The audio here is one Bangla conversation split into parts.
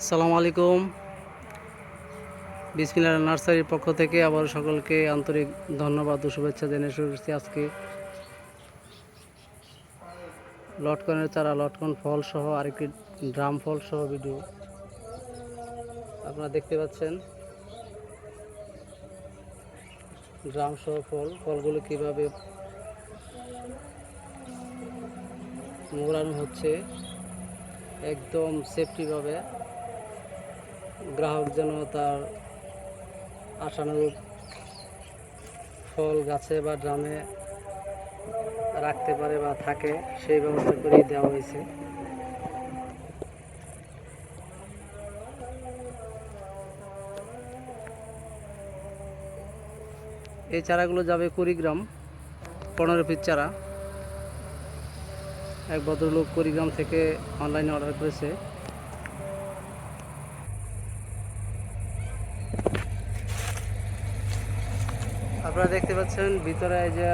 আসসালামু আলাইকুম। বিসমিল্লাহ নার্সারির পক্ষ থেকে আবার সকলকে আন্তরিক ধন্যবাদ ও শুভেচ্ছা জানিয়ে শুরু করছি আজকে লটকনের চারা, লটকন ফল সহ আরেকটি ড্রাম ফল সহ ভিডিও আপনারা দেখতে পাচ্ছেন। ড্রাম সহ ফলগুলো কিভাবে মোড়ানো হচ্ছে একদম সেফটিভাবে, গ্রাহক যেন তার আশানুরূপ ফল গাছে বা ড্রামে রাখতে পারে বা থাকে, সেই ব্যবস্থা করে দেওয়া হয়েছে। এই চারাগুলো যাবে কুড়িগ্রাম, 15 পিস চারা। এক ভদ্রলোক কুড়িগ্রাম থেকে অনলাইনে অর্ডার করেছে। আপনারা দেখতে পাচ্ছেন ভিতরে এই যে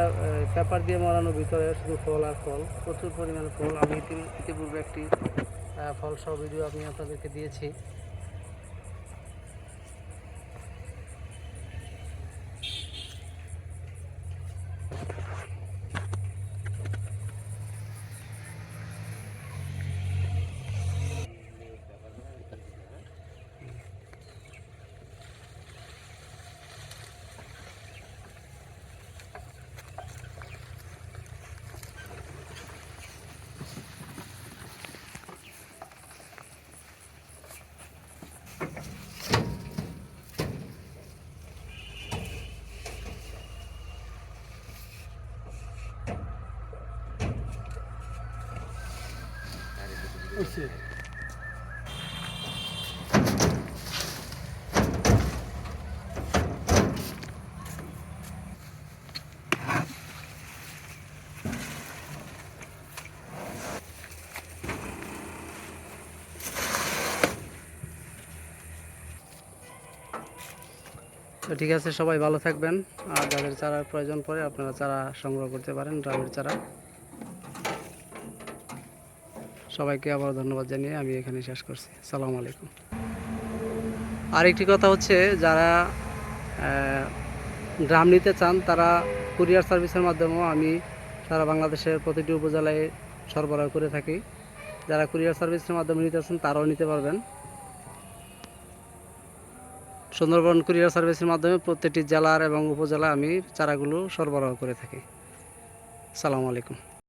পেপার দিয়ে মোড়ানো, ভিতরে শুধু ফল আর ফল, প্রচুর পরিমাণে ফল। আমি ইতিপূর্বে একটি ফল সহ ভিডিও আমি আপনাদেরকে দিয়েছি। তো ঠিক আছে, সবাই ভালো থাকবেন। আর যাদের চারার প্রয়োজন পড়ে আপনারা চারা সংগ্রহ করতে পারেন, ড্রামের চারা। সবাইকে আবার ধন্যবাদ জানিয়ে আমি এখানে শেষ করছি। আসসালামু আলাইকুম। আরেকটি কথা হচ্ছে, যারা ড্রাম নিতে চান তারা কুরিয়ার সার্ভিসের মাধ্যমেও আমি সারা বাংলাদেশের প্রতিটি উপজেলায় সরবরাহ করে থাকি। যারা কুরিয়ার সার্ভিসের মাধ্যমে নিতে চান তারাও নিতে পারবেন। সুন্দরবন কুরিয়ার সার্ভিসের মাধ্যমে প্রত্যেকটি জেলার এবং উপজেলা আমি চারাগুলো সরবরাহ করে থাকি। আসসালামু আলাইকুম।